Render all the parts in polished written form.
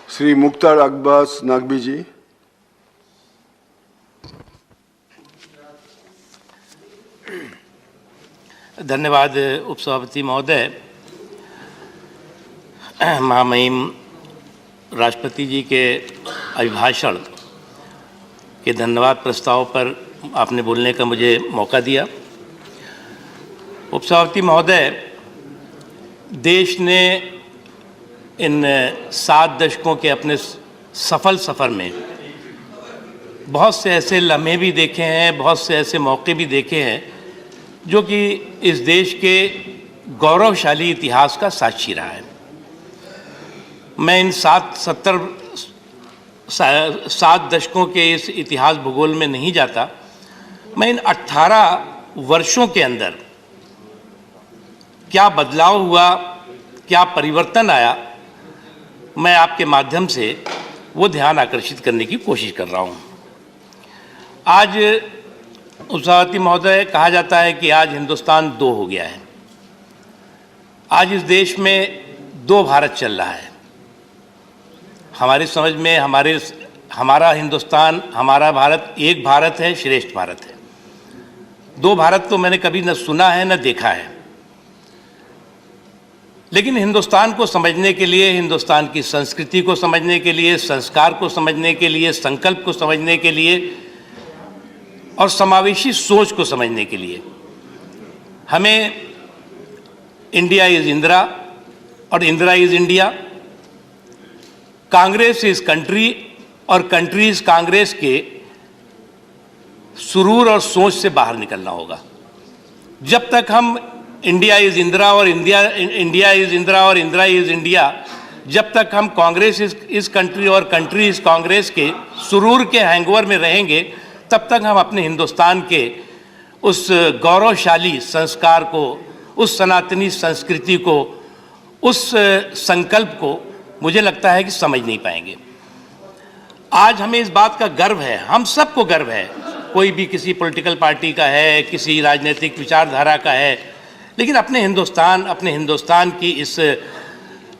श्री मुख्तार अब्बास नकवी जी। धन्यवाद उपसभापति महोदय। महामहिम राष्ट्रपति जी के अभिभाषण के धन्यवाद प्रस्ताव पर आपने बोलने का मुझे मौका दिया। उपसभापति महोदय, देश ने इन 7 दशकों के अपने सफल सफ़र में बहुत से ऐसे लम्हे भी देखे हैं, बहुत से ऐसे मौके भी देखे हैं जो कि इस देश के गौरवशाली इतिहास का साक्षी रहा है। मैं इन 7 दशकों के इस इतिहास भूगोल में नहीं जाता। मैं इन 18 वर्षों के अंदर क्या बदलाव हुआ, क्या परिवर्तन आया, मैं आपके माध्यम से वो ध्यान आकर्षित करने की कोशिश कर रहा हूँ। आज उपसभापति महोदय, कहा जाता है कि आज हिंदुस्तान 2 हो गया है। आज इस देश में 2 भारत चल रहा है। हमारी समझ में हमारा हिंदुस्तान, हमारा भारत एक भारत है, श्रेष्ठ भारत है। 2 भारत तो मैंने कभी न सुना है न देखा है। लेकिन हिंदुस्तान को समझने के लिए, हिंदुस्तान की संस्कृति को समझने के लिए, संस्कार को समझने के लिए, संकल्प को समझने के लिए और समावेशी सोच को समझने के लिए हमें इंडिया इज इंदिरा और Indira is India, Congress is country और कंट्री इज कांग्रेस के सुरूर और सोच से बाहर निकलना होगा। जब तक हम इंडिया इज इंदिरा और इंडिया इज इंदिरा और इंदिरा इज इंडिया, जब तक हम कांग्रेस इज कंट्री और कंट्री इज कांग्रेस के सुरूर के हैंगओवर में रहेंगे, तब तक हम अपने हिंदुस्तान के उस गौरवशाली संस्कार को, उस सनातनी संस्कृति को, उस संकल्प को मुझे लगता है कि समझ नहीं पाएंगे। आज हमें इस बात का गर्व है, हम सबको गर्व है, कोई भी किसी पॉलिटिकल पार्टी का है, किसी राजनीतिक विचारधारा का है, लेकिन अपने हिंदुस्तान की इस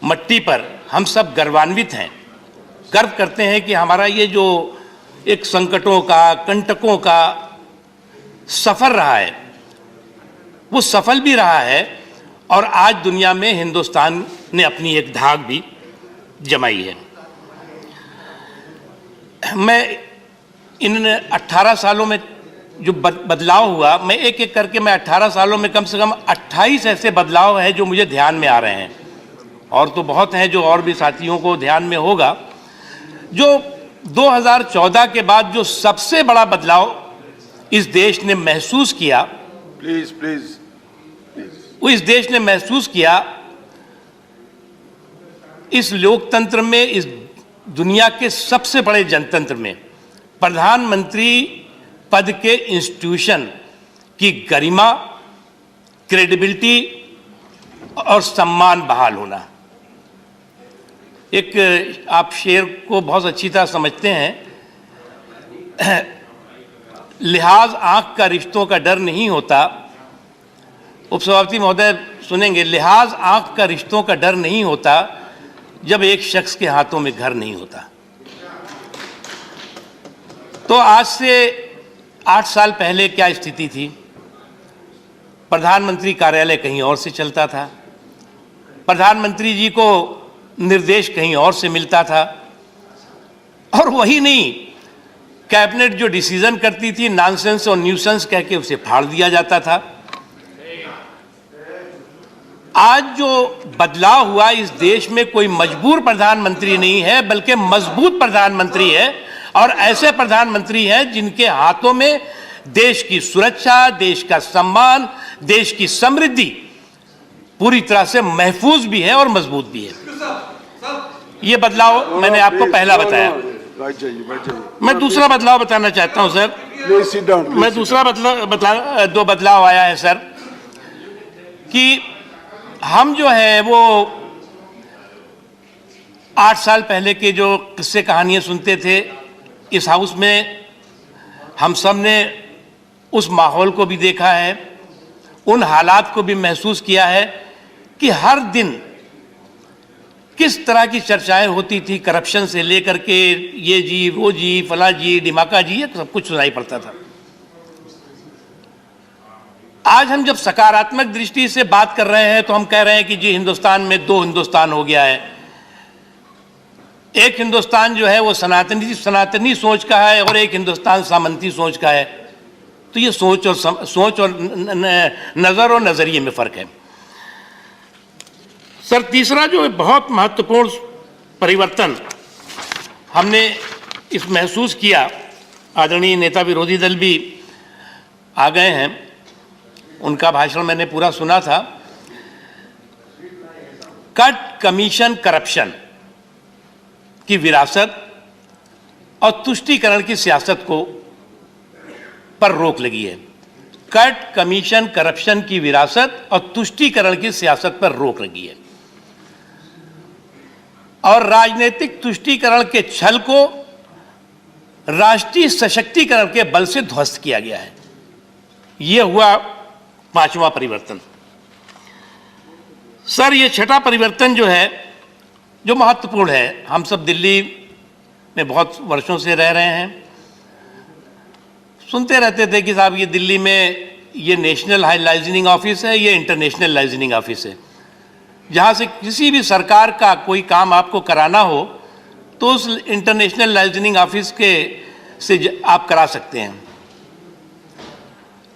मट्टी पर हम सब गर्वान्वित हैं। गर्व करते हैं कि हमारा ये जो एक संकटों का, कंटकों का सफ़र रहा है, वो सफल भी रहा है और आज दुनिया में हिंदुस्तान ने अपनी एक धाक भी जमाई है। मैं इन 18 सालों में जो बदलाव हुआ, मैं एक एक करके, मैं 18 सालों में कम से कम 28 ऐसे बदलाव हैं जो मुझे ध्यान में आ रहे हैं, और तो बहुत हैं जो और भी साथियों को ध्यान में होगा। जो 2014 के बाद जो सबसे बड़ा बदलाव इस देश ने महसूस किया, वो इस देश ने महसूस किया, इस लोकतंत्र में, इस दुनिया के सबसे बड़े जनतंत्र में प्रधानमंत्री पद के इंस्टीट्यूशन की गरिमा, क्रेडिबिलिटी और सम्मान बहाल होना। एक आप शेर को बहुत अच्छी तरह समझते हैं, लिहाज आंख का रिश्तों का डर नहीं होता। उपसभापति महोदय सुनेंगे, लिहाज आंख का रिश्तों का डर नहीं होता जब एक शख्स के हाथों में घर नहीं होता। तो आज से 8 साल पहले क्या स्थिति थी? प्रधानमंत्री कार्यालय कहीं और से चलता था, प्रधानमंत्री जी को निर्देश कहीं और से मिलता था, और वही नहीं, कैबिनेट जो डिसीजन करती थी नॉनसेंस और न्यूसेंस कह के उसे फाड़ दिया जाता था। आज जो बदलाव हुआ, इस देश में कोई मजबूर प्रधानमंत्री नहीं है, बल्कि मजबूत प्रधानमंत्री है, और ऐसे प्रधानमंत्री हैं जिनके हाथों में देश की सुरक्षा, देश का सम्मान, देश की समृद्धि पूरी तरह से महफूज भी है और मजबूत भी है। ये बदलाव मैंने आपको पहला बताया। मैं दूसरा बदलाव बताना चाहता हूं सर। मैं दूसरा दो बदलाव आया है सर, कि हम जो है वो 8 साल पहले के जो किस्से कहानियां सुनते थे इस हाउस में, हम सब ने उस माहौल को भी देखा है, उन हालात को भी महसूस किया है कि हर दिन किस तरह की चर्चाएं होती थी, करप्शन से लेकर के ये जी, वो जी, फला जी, डिमाका जी, ये सब कुछ सुनाई पड़ता था। आज हम जब सकारात्मक दृष्टि से बात कर रहे हैं तो हम कह रहे हैं कि जी हिंदुस्तान में दो हिंदुस्तान हो गया है। एक हिंदुस्तान जो है वो सनातनी सोच का है और एक हिंदुस्तान सामंती सोच का है। तो ये सोच और नज़र और नज़रिए में फ़र्क है। सर, तीसरा जो बहुत महत्वपूर्ण परिवर्तन हमने इस महसूस किया, आदरणीय नेता विरोधी दल भी आ गए हैं, उनका भाषण मैंने पूरा सुना था। कट कमीशन करप्शन की विरासत और तुष्टीकरण की सियासत को पर रोक लगी है। कट कमीशन करप्शन की विरासत और तुष्टीकरण की सियासत पर रोक लगी है और राजनीतिक तुष्टीकरण के छल को राष्ट्रीय सशक्तिकरण के बल से ध्वस्त किया गया है। यह हुआ पांचवा परिवर्तन। सर, ये छठा परिवर्तन जो है, जो महत्वपूर्ण है, हम सब दिल्ली में बहुत वर्षों से रह रहे हैं, सुनते रहते थे कि साहब ये दिल्ली में ये नेशनल हाई लाइजनिंग ऑफिस है, ये इंटरनेशनल लाइजनिंग ऑफिस है। जहाँ से किसी भी सरकार का कोई काम आपको कराना हो तो उस इंटरनेशनल लाइजनिंग ऑफिस के से आप करा सकते हैं।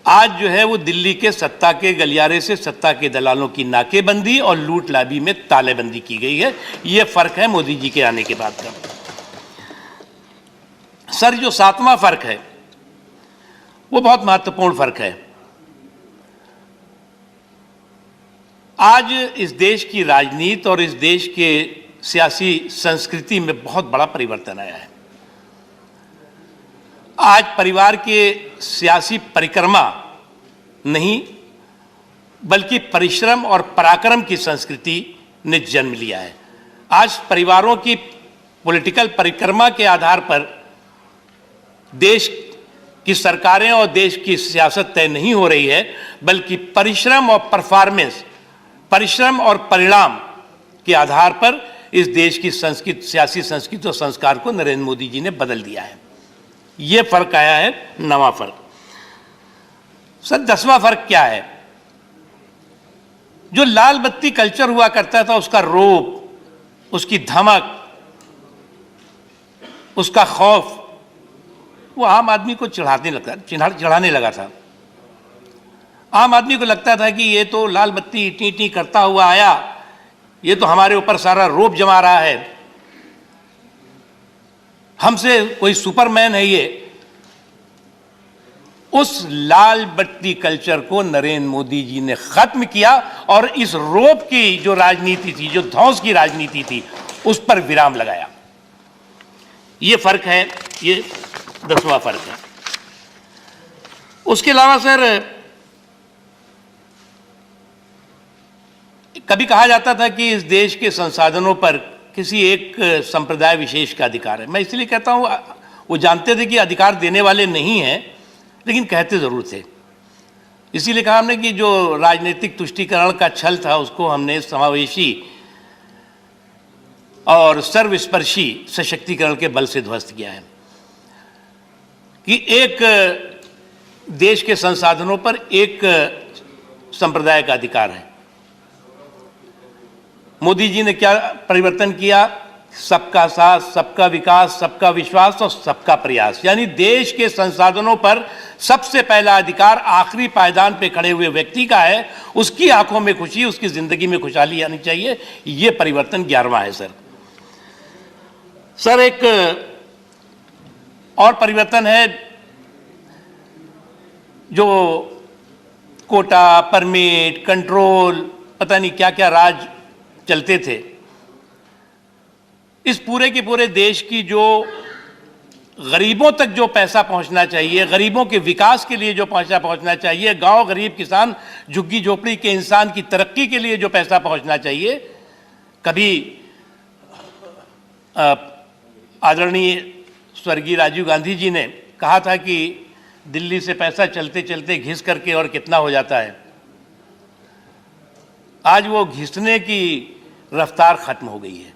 आज जो है वो दिल्ली के सत्ता के गलियारे से सत्ता के दलालों की नाकेबंदी और लूट लाबी में तालेबंदी की गई है। ये फर्क है मोदी जी के आने के बाद का। सर, जो सातवां फर्क है वो बहुत महत्वपूर्ण फर्क है। आज इस देश की राजनीति और इस देश के सियासी संस्कृति में बहुत बड़ा परिवर्तन आया है। आज परिवार के सियासी परिक्रमा नहीं बल्कि परिश्रम और पराक्रम की संस्कृति ने जन्म लिया है। आज परिवारों की पॉलिटिकल परिक्रमा के आधार पर देश की सरकारें और देश की सियासत तय नहीं हो रही है, बल्कि परिश्रम और परफॉर्मेंस, परिश्रम और परिणाम के आधार पर इस देश की संस्कृति, सियासी संस्कृति और संस्कार को नरेंद्र मोदी जी ने बदल दिया है। ये फर्क आया है, नवा फर्क। सर, 10वां फर्क क्या है? जो लाल बत्ती कल्चर हुआ करता था, उसका रौब, उसकी धमक, उसका खौफ, वो आम आदमी को चढ़ाने लगा था। आम आदमी को लगता था कि ये तो लाल बत्ती टी टी करता हुआ आया, ये तो हमारे ऊपर सारा रौब जमा रहा है, हमसे कोई सुपरमैन है ये। उस लाल बत्ती कल्चर को नरेंद्र मोदी जी ने खत्म किया और इस रौब की जो राजनीति थी, जो ध्वंस की राजनीति थी, उस पर विराम लगाया। ये फर्क है, ये 10वां फर्क है। उसके अलावा सर, कभी कहा जाता था कि इस देश के संसाधनों पर किसी एक संप्रदाय विशेष का अधिकार है। मैं इसलिए कहता हूं, वो जानते थे कि अधिकार देने वाले नहीं हैं, लेकिन कहते जरूर थे। इसीलिए कहा हमने कि जो राजनीतिक तुष्टीकरण का छल था उसको हमने समावेशी और सर्वस्पर्शी सशक्तिकरण के बल से ध्वस्त किया है कि एक देश के संसाधनों पर एक संप्रदाय का अधिकार है। मोदी जी ने क्या परिवर्तन किया? सबका साथ, सबका विकास, सबका विश्वास और सबका प्रयास। यानी देश के संसाधनों पर सबसे पहला अधिकार आखिरी पायदान पे खड़े हुए व्यक्ति का है। उसकी आंखों में खुशी, उसकी जिंदगी में खुशहाली आनी चाहिए। ये परिवर्तन 11वां है सर, एक और परिवर्तन है जो कोटा, परमिट, कंट्रोल, पता नहीं क्या क्या राज चलते थे। इस पूरे के पूरे देश की जो गरीबों तक जो पैसा पहुंचना चाहिए, गरीबों के विकास के लिए जो पैसा पहुंचना चाहिए, गांव, गरीब, किसान, झुग्गी झोपड़ी के इंसान की तरक्की के लिए जो पैसा पहुंचना चाहिए, कभी आदरणीय स्वर्गीय राजीव गांधी जी ने कहा था कि दिल्ली से पैसा चलते चलते घिस करके और कितना हो जाता है। आज वो घिसने की रफ्तार ख़त्म हो गई है।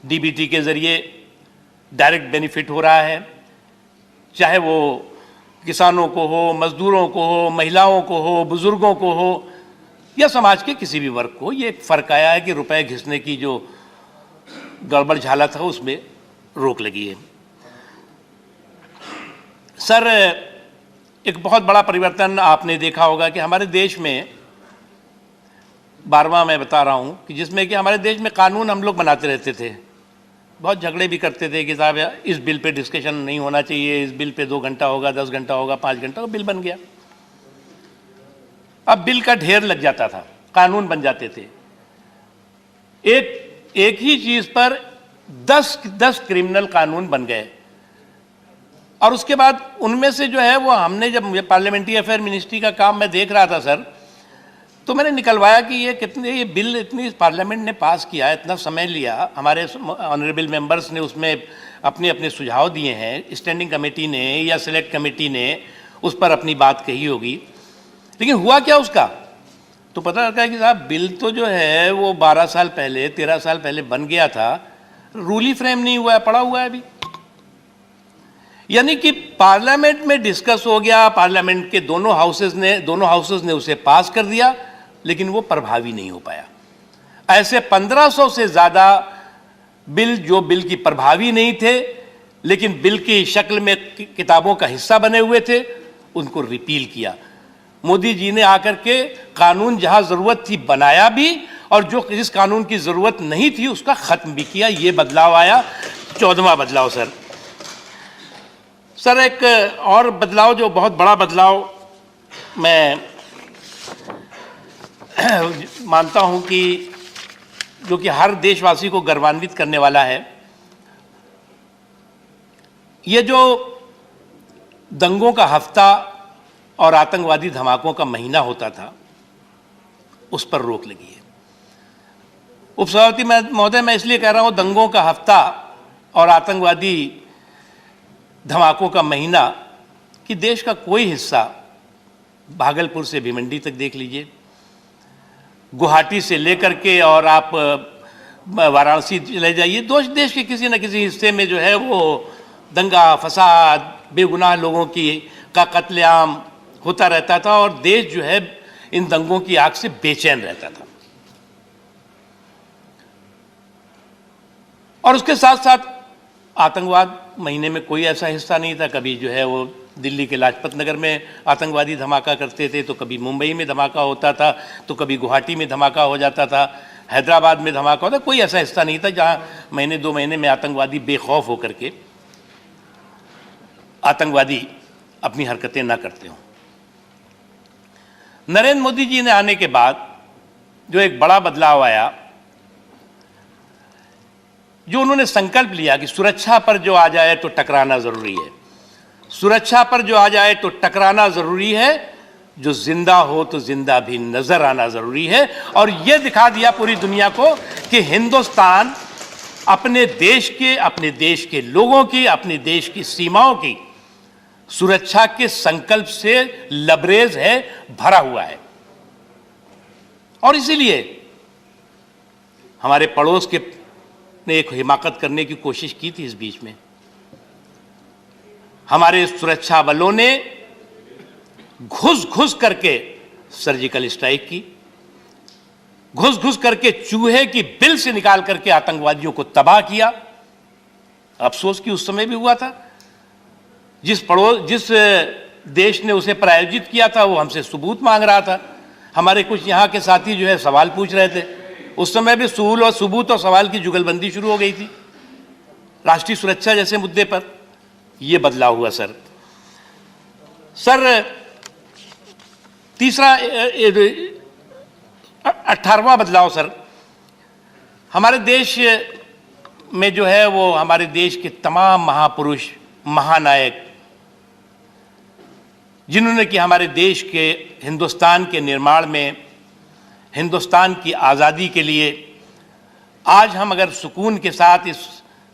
डीबीटी के ज़रिए डायरेक्ट बेनिफिट हो रहा है, चाहे वो किसानों को हो, मजदूरों को हो, महिलाओं को हो, बुजुर्गों को हो या समाज के किसी भी वर्ग को। ये एक फ़र्क आया है कि रुपए घिसने की जो गड़बड़ झाला था उसमें रोक लगी है। सर, एक बहुत बड़ा परिवर्तन आपने देखा होगा कि हमारे देश में 12वां मैं बता रहा हूँ कि जिसमें कि हमारे देश में कानून हम लोग बनाते रहते थे, बहुत झगड़े भी करते थे कि साहब इस बिल पे डिस्कशन नहीं होना चाहिए, इस बिल पे 2 घंटा होगा, 10 घंटा होगा, 5 घंटा होगा, बिल बन गया। अब बिल का ढेर लग जाता था, कानून बन जाते थे। एक ही चीज पर 10 क्रिमिनल कानून बन गए और उसके बाद उनमें से जो है वो हमने जब पार्लियामेंट्री अफेयर मिनिस्ट्री का काम मैं देख रहा था सर, तो मैंने निकलवाया कि ये बिल इतनी पार्लियामेंट ने पास किया, इतना समय लिया, हमारे ऑनरेबल मेंबर्स ने उसमें अपने अपने सुझाव दिए हैं, स्टैंडिंग कमेटी ने या सिलेक्ट कमेटी ने उस पर अपनी बात कही होगी, लेकिन हुआ क्या उसका? तो पता लगा कि साहब बिल तो जो है वो 12 साल पहले 13 साल पहले बन गया था, रूल ही फ्रेम नहीं हुआ है, पड़ा हुआ है अभी। यानी कि पार्लियामेंट में डिस्कस हो गया, पार्लियामेंट के दोनों हाउसेस ने उसे पास कर दिया, लेकिन वो प्रभावी नहीं हो पाया। ऐसे 1500 से ज़्यादा बिल जो बिल की प्रभावी नहीं थे लेकिन बिल की शक्ल में किताबों का हिस्सा बने हुए थे, उनको रिपील किया। मोदी जी ने आकर के कानून जहां जरूरत थी बनाया भी, और जो जिस कानून की जरूरत नहीं थी उसका खत्म भी किया। ये बदलाव आया, 14वां बदलाव। सर एक और बदलाव, जो बहुत बड़ा बदलाव मैं मानता हूं कि जो कि हर देशवासी को गर्वान्वित करने वाला है, ये जो दंगों का हफ्ता और आतंकवादी धमाकों का महीना होता था, उस पर रोक लगी है। उपसभापति महोदय, मैं इसलिए कह रहा हूं दंगों का हफ्ता और आतंकवादी धमाकों का महीना कि देश का कोई हिस्सा, भागलपुर से भिवंडी तक देख लीजिए, गुवाहाटी से लेकर के और आप वाराणसी चले जाइए, देश के किसी न किसी हिस्से में जो है वो दंगा फसाद, बेगुनाह लोगों का कत्लेआम होता रहता था और देश जो है इन दंगों की आग से बेचैन रहता था। और उसके साथ साथ आतंकवाद महीने में कोई ऐसा हिस्सा नहीं था, कभी जो है वो दिल्ली के लाजपत नगर में आतंकवादी धमाका करते थे, तो कभी मुंबई में धमाका होता था, तो कभी गुवाहाटी में धमाका हो जाता था, हैदराबाद में धमाका होता। कोई ऐसा हिस्सा नहीं था जहां महीने 2 महीने में आतंकवादी बेखौफ होकर के आतंकवादी अपनी हरकतें ना करते हों। नरेंद्र मोदी जी ने आने के बाद जो एक बड़ा बदलाव आया, जो उन्होंने संकल्प लिया कि सुरक्षा पर जो आ जाए तो टकराना जरूरी है, सुरक्षा पर जो आ जाए तो टकराना जरूरी है, जो जिंदा हो तो जिंदा भी नजर आना जरूरी है। और यह दिखा दिया पूरी दुनिया को कि हिंदुस्तान अपने देश के लोगों की, अपने देश की सीमाओं की सुरक्षा के संकल्प से लबरेज है, भरा हुआ है। और इसीलिए हमारे पड़ोस के ने एक हिमाकत करने की कोशिश की थी। इस बीच में हमारे सुरक्षा बलों ने घुस करके सर्जिकल स्ट्राइक की, घुस करके चूहे की बिल से निकाल करके आतंकवादियों को तबाह किया। अफसोस कि उस समय भी हुआ था, जिस देश ने उसे प्रायोजित किया था वो हमसे सबूत मांग रहा था। हमारे कुछ यहाँ के साथी जो है सवाल पूछ रहे थे, उस समय भी सबूत और सवाल की जुगलबंदी शुरू हो गई थी राष्ट्रीय सुरक्षा जैसे मुद्दे पर। यह बदलाव हुआ सर। 18वां बदलाव सर, हमारे देश में जो है वो हमारे देश के तमाम महापुरुष, महानायक, जिन्होंने कि हमारे देश के हिंदुस्तान के निर्माण में, हिंदुस्तान की आज़ादी के लिए, आज हम अगर सुकून के साथ इस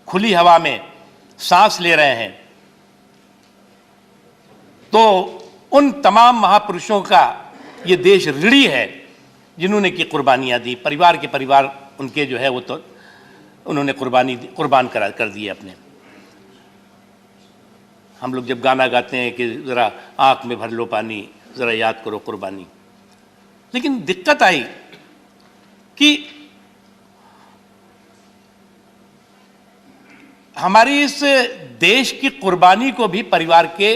खुली हवा में सांस ले रहे हैं तो उन तमाम महापुरुषों का ये देश ऋणी है जिन्होंने की कुर्बानियां दी, परिवार के परिवार उनके जो है वो तो उन्होंने कुर्बान कर दिए अपने। हम लोग जब गाना गाते हैं कि ज़रा आँख में भर लो पानी, ज़रा याद करो कुर्बानी, लेकिन दिक्कत आई कि हमारी इस देश की कुर्बानी को भी परिवार के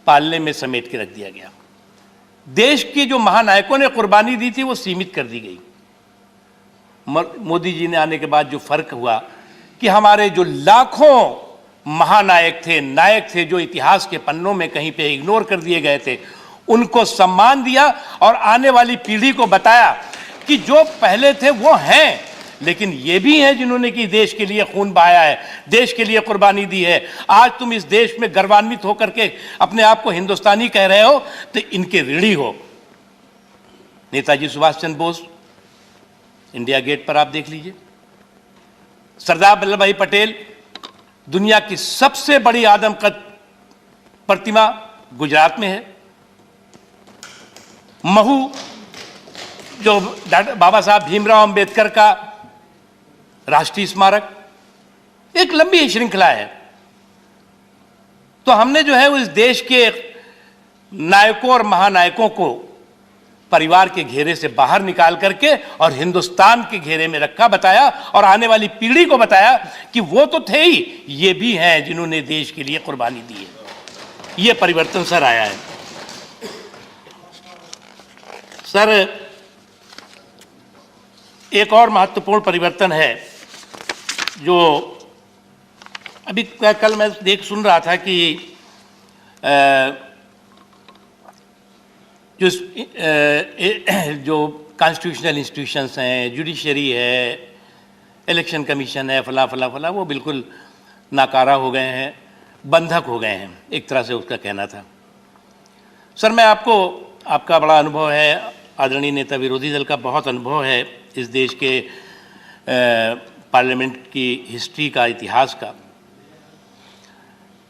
पालने में समेट के रख दिया गया। देश के जो महानायकों ने कुर्बानी दी थी वो सीमित कर दी गई। मोदी जी ने आने के बाद जो फर्क हुआ कि हमारे जो लाखों महानायक थे, नायक थे, जो इतिहास के पन्नों में कहीं पे इग्नोर कर दिए गए थे, उनको सम्मान दिया और आने वाली पीढ़ी को बताया कि जो पहले थे वो हैं, लेकिन ये भी हैं जिन्होंने कि देश के लिए खून बहाया है, देश के लिए कुर्बानी दी है। आज तुम इस देश में गर्वान्वित होकर के अपने आप को हिंदुस्तानी कह रहे हो तो इनके ऋणी हो। नेताजी सुभाष चंद्र बोस, इंडिया गेट पर आप देख लीजिए। सरदार वल्लभ भाई पटेल, दुनिया की सबसे बड़ी आदमकद प्रतिमा गुजरात में है। महू, जो बाबा साहब भीमराव अंबेडकर का राष्ट्रीय स्मारक, एक लंबी श्रृंखला है। तो हमने जो है उस देश के नायकों और महानायकों को परिवार के घेरे से बाहर निकाल करके और हिंदुस्तान के घेरे में रखा, बताया और आने वाली पीढ़ी को बताया कि वो तो थे ही, ये भी हैं जिन्होंने देश के लिए कुर्बानी दी है। ये परिवर्तन सर आया है। सर, एक और महत्वपूर्ण परिवर्तन है जो अभी कल मैं सुन रहा था कि जो कॉन्स्टिट्यूशनल इंस्टीट्यूशंस हैं, जुडिशरी है, इलेक्शन कमीशन है, फला फला फला, वो बिल्कुल नाकारा हो गए हैं, बंधक हो गए हैं, एक तरह से उसका कहना था। सर, मैं आपका बड़ा अनुभव है, आदरणीय नेता विरोधी दल का बहुत अनुभव है इस देश के पार्लियामेंट की हिस्ट्री का, इतिहास का।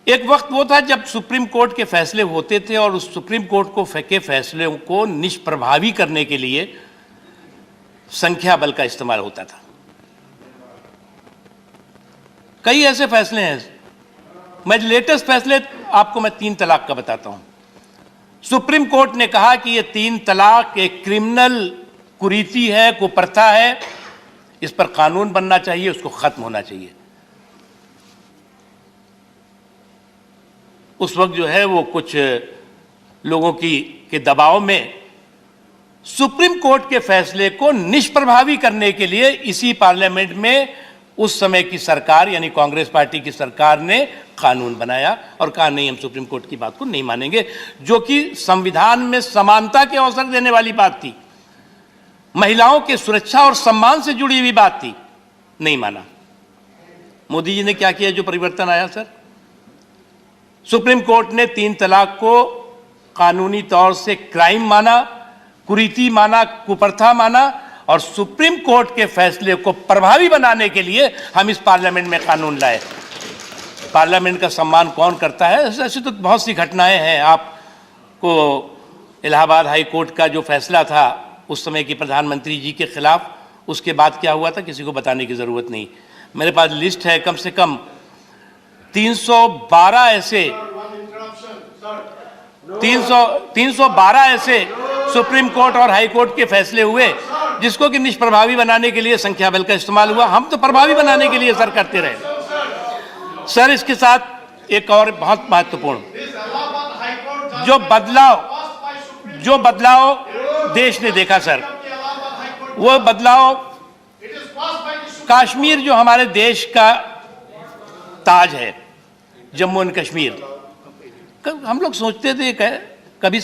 एक वक्त वो था जब सुप्रीम कोर्ट के फैसले होते थे और उस सुप्रीम कोर्ट के फैसले को निष्प्रभावी करने के लिए संख्या बल का इस्तेमाल होता था। कई ऐसे फैसले हैं। मैं लेटेस्ट फैसले आपको मैं 3 तलाक का बताता हूं। सुप्रीम कोर्ट ने कहा कि ये 3 तलाक एक क्रिमिनल कुरीति है, कुप्रथा है, इस पर कानून बनना चाहिए, उसको खत्म होना चाहिए। उस वक्त जो है वो कुछ लोगों के दबाव में सुप्रीम कोर्ट के फैसले को निष्प्रभावी करने के लिए इसी पार्लियामेंट में उस समय की सरकार यानी कांग्रेस पार्टी की सरकार ने कानून बनाया और कहा नहीं, हम सुप्रीम कोर्ट की बात को नहीं मानेंगे, जो कि संविधान में समानता के अवसर देने वाली बात थी, महिलाओं के सुरक्षा और सम्मान से जुड़ी हुई बात थी, नहीं माना। मोदी जी ने क्या किया, जो परिवर्तन आया सर, सुप्रीम कोर्ट ने 3 तलाक को कानूनी तौर से क्राइम माना, कुरीति माना, कुप्रथा माना और सुप्रीम कोर्ट के फैसले को प्रभावी बनाने के लिए हम इस पार्लियामेंट में कानून लाए। पार्लियामेंट का सम्मान कौन करता है? ऐसी तो बहुत सी घटनाएं हैं। आपको इलाहाबाद हाई कोर्ट का जो फैसला था उस समय की प्रधानमंत्री जी के खिलाफ, उसके बाद क्या हुआ था किसी को बताने की जरूरत नहीं। मेरे पास लिस्ट है, कम से कम 312 ऐसे सुप्रीम कोर्ट और हाई कोर्ट के फैसले हुए जिसको कि निष्प्रभावी बनाने के लिए संख्या बल का इस्तेमाल हुआ। हम तो प्रभावी बनाने के लिए सर करते रहे। सर, इसके साथ एक और बहुत महत्वपूर्ण जो बदलाव देश ने देखा सर, वो बदलाव कश्मीर जो हमारे देश का ताज है, जम्मू एंड कश्मीर, हम लोग सोचते थे कभी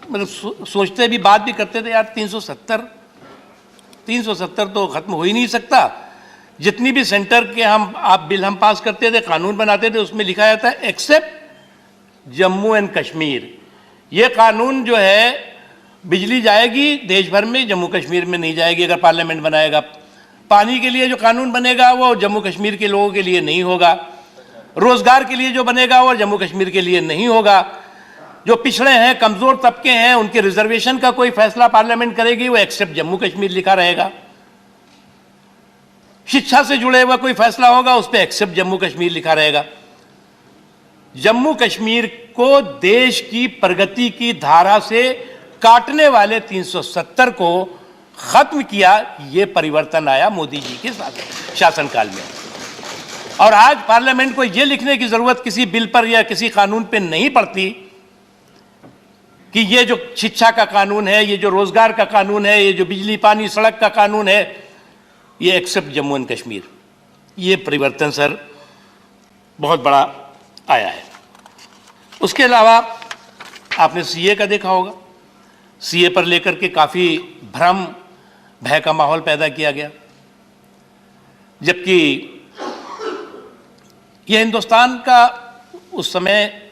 मतलब सोचते भी, बात भी करते थे यार 370 तो खत्म हो ही नहीं सकता। जितनी भी सेंटर के आप बिल हम पास करते थे, कानून बनाते थे, उसमें लिखा जाता है एक्सेप्ट जम्मू एंड कश्मीर। ये कानून जो है, बिजली जाएगी देश भर में, जम्मू कश्मीर में नहीं जाएगी अगर पार्लियामेंट बनाएगा। पानी के लिए जो कानून बनेगा वो जम्मू कश्मीर के लोगों के लिए नहीं होगा। रोजगार के लिए जो बनेगा वो जम्मू कश्मीर के लिए नहीं होगा। जो पिछड़े हैं, कमजोर तबके हैं, उनके रिजर्वेशन का कोई फैसला पार्लियामेंट करेगी, वो एक्सेप्ट जम्मू कश्मीर लिखा रहेगा। शिक्षा से जुड़े हुआ कोई फैसला होगा उस पर एक्सेप्ट जम्मू कश्मीर लिखा रहेगा। जम्मू कश्मीर को देश की प्रगति की धारा से काटने वाले 370 को खत्म किया, यह परिवर्तन आया मोदी जी के शासनकाल में। और आज पार्लियामेंट को यह लिखने की जरूरत किसी बिल पर या किसी कानून पर नहीं पड़ती कि ये जो शिक्षा का कानून है, ये जो रोजगार का कानून है, ये जो बिजली पानी सड़क का कानून है, ये एक्सेप्ट जम्मू एंड कश्मीर। ये परिवर्तन सर बहुत बड़ा आया है। उसके अलावा आपने सीए का देखा होगा। सीए पर लेकर के काफी भ्रम भय का माहौल पैदा किया गया, जबकि यह हिंदुस्तान का उस समय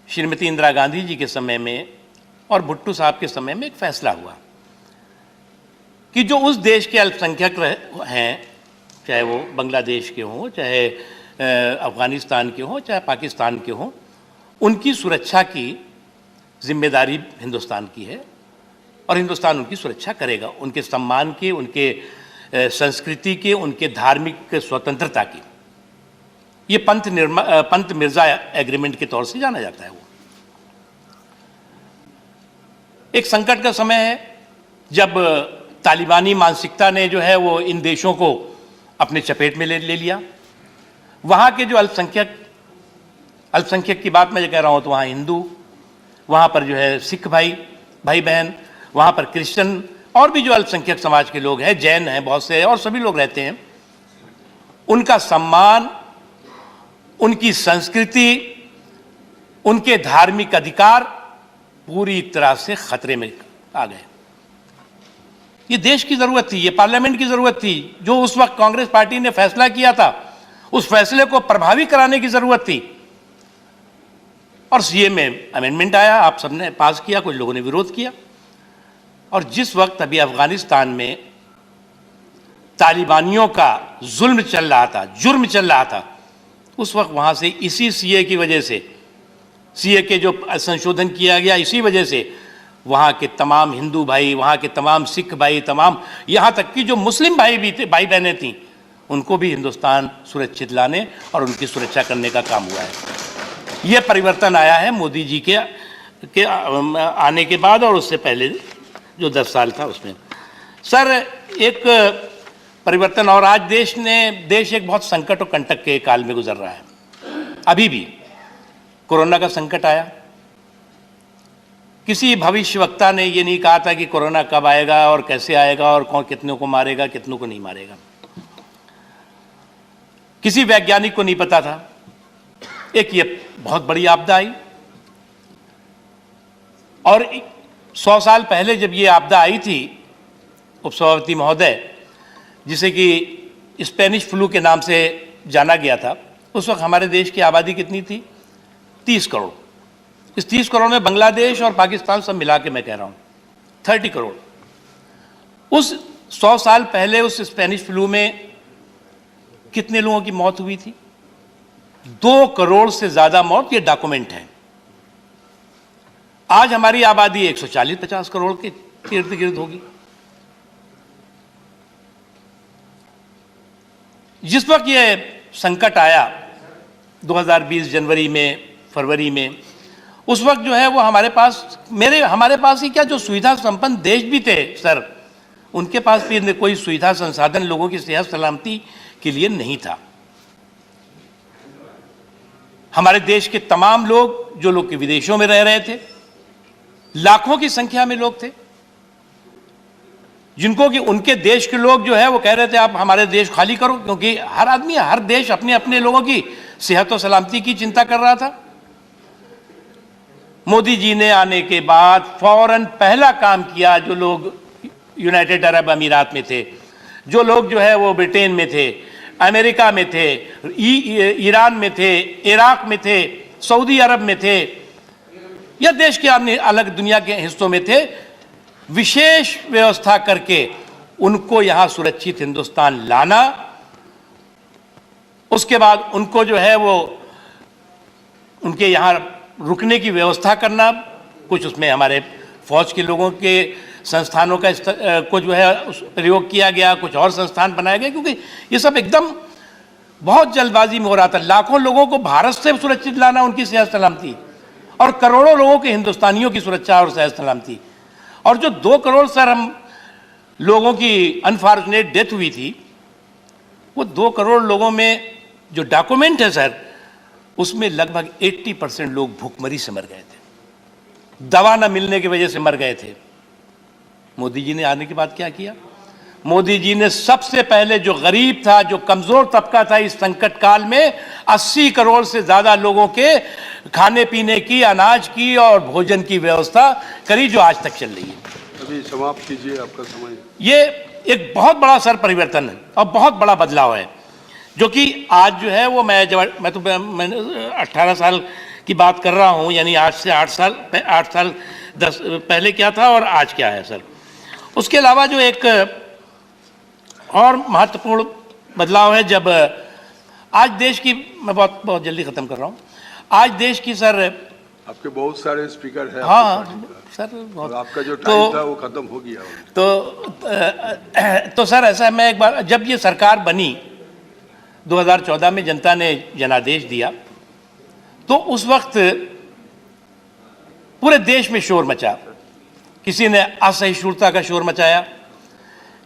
श्रीमती इंदिरा गांधी जी के समय में और भुट्टो साहब के समय में एक फैसला हुआ कि जो उस देश के अल्पसंख्यक हैं, चाहे वो बांग्लादेश के हों, चाहे अफगानिस्तान के हों, चाहे पाकिस्तान के हों, उनकी सुरक्षा की जिम्मेदारी हिंदुस्तान की है और हिंदुस्तान उनकी सुरक्षा करेगा, उनके सम्मान की, उनके संस्कृति के, उनके धार्मिक स्वतंत्रता की। ये पंत मिर्जा एग्रीमेंट के तौर से जाना जाता है। वो एक संकट का समय है जब तालिबानी मानसिकता ने जो है वो इन देशों को अपने चपेट में ले लिया। वहां के जो अल्पसंख्यक की बात मैं जो कह रहा हूं, तो वहां हिंदू, वहां पर जो है सिख भाई बहन, वहां पर क्रिश्चियन और भी जो अल्पसंख्यक समाज के लोग हैं, जैन हैं बहुत से, और सभी लोग रहते हैं। उनका सम्मान, उनकी संस्कृति, उनके धार्मिक अधिकार पूरी तरह से खतरे में आ गए। ये देश की जरूरत थी, ये पार्लियामेंट की जरूरत थी। जो उस वक्त कांग्रेस पार्टी ने फैसला किया था, उस फैसले को प्रभावी कराने की जरूरत थी। और सीए में अमेंडमेंट आया, आप सबने पास किया, कुछ लोगों ने विरोध किया। और जिस वक्त अभी अफगानिस्तान में तालिबानियों का जुर्म चल रहा था, उस वक्त वहां से इसी सीए की वजह से, सीए के जो संशोधन किया गया, इसी वजह से वहां के तमाम हिंदू भाई, वहां के तमाम सिख भाई, तमाम यहां तक कि जो मुस्लिम भाई भी थे, भाई बहनें थीं, उनको भी हिंदुस्तान सुरक्षित लाने और उनकी सुरक्षा करने का काम हुआ है। यह परिवर्तन आया है मोदी जी के आने के बाद और उससे पहले जो 10 साल था उसमें। सर एक परिवर्तन, और आज देश एक बहुत संकट और कंटक के काल में गुजर रहा है। अभी भी कोरोना का संकट आया, किसी भविष्यवक्ता ने यह नहीं कहा था कि कोरोना कब आएगा और कैसे आएगा और कौन कितनों को मारेगा, कितनों को नहीं मारेगा। किसी वैज्ञानिक को नहीं पता था। एक ये बहुत बड़ी आपदा आई, और 100 साल पहले जब ये आपदा आई थी, उपसभापति महोदय, जिसे कि स्पेनिश फ्लू के नाम से जाना गया था, उस वक्त हमारे देश की आबादी कितनी थी? 30 करोड़। इस 30 करोड़ में बांग्लादेश और पाकिस्तान सब मिला के मैं कह रहा हूं 30 करोड़। उस 100 साल पहले उस स्पेनिश फ्लू में कितने लोगों की मौत हुई थी? 2 करोड़ से ज्यादा मौत, ये डॉक्यूमेंट है। आज हमारी आबादी 140-50 करोड़ के इर्द गिर्द होगी। जिस वक्त ये संकट आया 2020 जनवरी में, फरवरी में, उस वक्त जो है वो हमारे पास ही क्या, जो सुविधा संपन्न देश भी थे सर, उनके पास भी कोई सुविधा संसाधन लोगों की सेहत सलामती के लिए नहीं था। हमारे देश के तमाम लोग, जो लोग के विदेशों में रह रहे थे, लाखों की संख्या में लोग थे, जिनको कि उनके देश के लोग जो है वो कह रहे थे आप हमारे देश खाली करो, क्योंकि हर आदमी, हर देश अपने अपने लोगों की सेहत और सलामती की चिंता कर रहा था। मोदी जी ने आने के बाद फौरन पहला काम किया, जो लोग यूनाइटेड अरब अमीरात में थे, जो लोग जो है वो ब्रिटेन में थे, अमेरिका में थे, ईरान में थे, इराक में थे, सऊदी अरब में थे, या देश के अन्य अलग दुनिया के हिस्सों में थे, विशेष व्यवस्था करके उनको यहां सुरक्षित हिंदुस्तान लाना, उसके बाद उनको जो है वो उनके यहां रुकने की व्यवस्था करना, कुछ उसमें हमारे फौज के लोगों के संस्थानों का को जो है प्रयोग किया गया, कुछ और संस्थान बनाए गए, क्योंकि ये सब एकदम बहुत जल्दबाजी में हो रहा था। लाखों लोगों को भारत से सुरक्षित लाना उनकी सेहत सलामती, और करोड़ों लोगों के हिंदुस्तानियों की सुरक्षा और सेहत सलामती। और जो 2 करोड़ सर हम लोगों की अनफॉर्चुनेट डेथ हुई थी, वो 2 करोड़ लोगों में जो डॉक्यूमेंट है सर, उसमें लगभग 80% लोग भूखमरी से मर गए थे, दवा न मिलने की वजह से मर गए थे। मोदी जी ने आने के बाद क्या किया? मोदी जी ने सबसे पहले जो गरीब था, जो कमजोर तबका था, इस संकट काल में 80 करोड़ से ज्यादा लोगों के खाने पीने की, अनाज की और भोजन की व्यवस्था करी, जो आज तक चल रही है। अभी समाप्त कीजिए आपका समय। ये एक बहुत बड़ा सर परिवर्तन है और बहुत बड़ा बदलाव है, जो कि आज जो है वो मैं 18 साल की बात कर रहा हूँ, यानी आज से 8 साल 10 पहले क्या था और आज क्या है सर। उसके अलावा जो एक और महत्वपूर्ण बदलाव है, जब आज देश की, मैं बहुत जल्दी खत्म कर रहा हूँ, आज देश की सर, आपके बहुत सारे स्पीकर हैं। हाँ सर, और आपका जो टाइम था वो खत्म हो गया। तो सर ऐसा है, मैं एक बार, जब ये सरकार बनी 2014 में, जनता ने जनादेश दिया, तो उस वक्त पूरे देश में शोर मचा। किसी ने असहिष्णुता का शोर मचाया,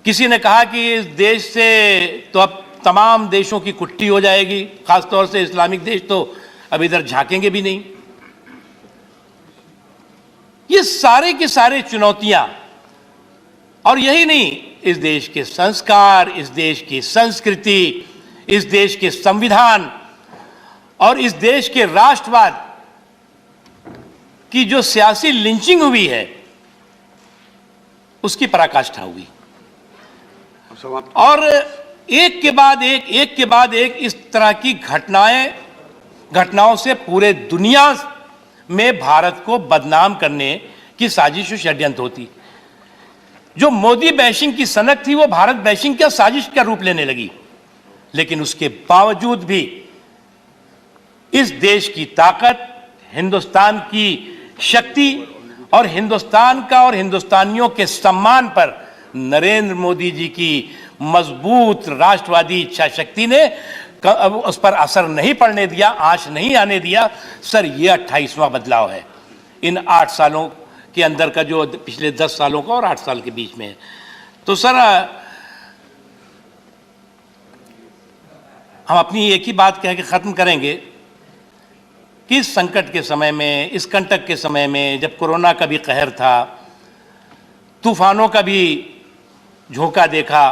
किसी ने कहा कि इस देश से तो अब तमाम देशों की कुट्टी हो जाएगी, खासतौर से इस्लामिक देश तो अब इधर झांकेंगे भी नहीं। ये सारे की सारे चुनौतियां, और यही नहीं, इस देश के संस्कार, इस देश की संस्कृति, इस देश के संविधान और इस देश के राष्ट्रवाद की जो सियासी लिंचिंग हुई है, उसकी पराकाष्ठा हुई। और एक के बाद एक इस तरह की घटनाओं से पूरे दुनिया में भारत को बदनाम करने की साजिश और षड्यंत्र होती। जो मोदी बैशिंग की सनक थी, वो भारत बैशिंग का साजिश का रूप लेने लगी। लेकिन उसके बावजूद भी इस देश की ताकत, हिंदुस्तान की शक्ति और हिंदुस्तान का और हिंदुस्तानियों के सम्मान पर नरेंद्र मोदी जी की मजबूत राष्ट्रवादी इच्छा शक्ति ने उस पर असर नहीं पड़ने दिया, आंच नहीं आने दिया। सर, ये 28वां बदलाव है इन 8 सालों के अंदर का, जो पिछले 10 सालों का और 8 साल के बीच में है। तो सर, हम अपनी एक ही बात कह के ख़त्म करेंगे कि इस संकट के समय में, इस कंटक के समय में, जब कोरोना का भी कहर था, तूफानों का भी झोंका देखा,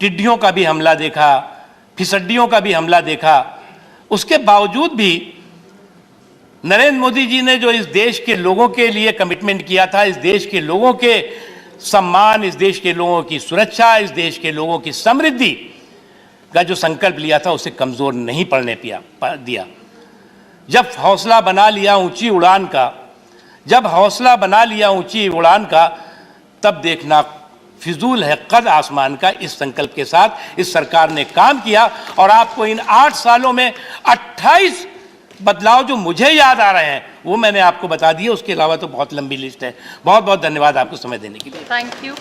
टिड्डियों का भी हमला देखा, फिसड्डियों का भी हमला देखा, उसके बावजूद भी नरेंद्र मोदी जी ने जो इस देश के लोगों के लिए कमिटमेंट किया था, इस देश के लोगों के सम्मान, इस देश के लोगों की सुरक्षा, इस देश के लोगों की समृद्धि का जो संकल्प लिया था, उसे कमजोर नहीं पड़ने दिया। जब हौसला बना लिया ऊंची उड़ान का, जब हौसला बना लिया ऊंची उड़ान का, तब देखना फिजूल है कद आसमान का। इस संकल्प के साथ इस सरकार ने काम किया, और आपको इन 8 सालों में 28 बदलाव जो मुझे याद आ रहे हैं, वो मैंने आपको बता दिए। उसके अलावा तो बहुत लंबी लिस्ट है। बहुत बहुत धन्यवाद आपको समय देने के लिए। Thank you.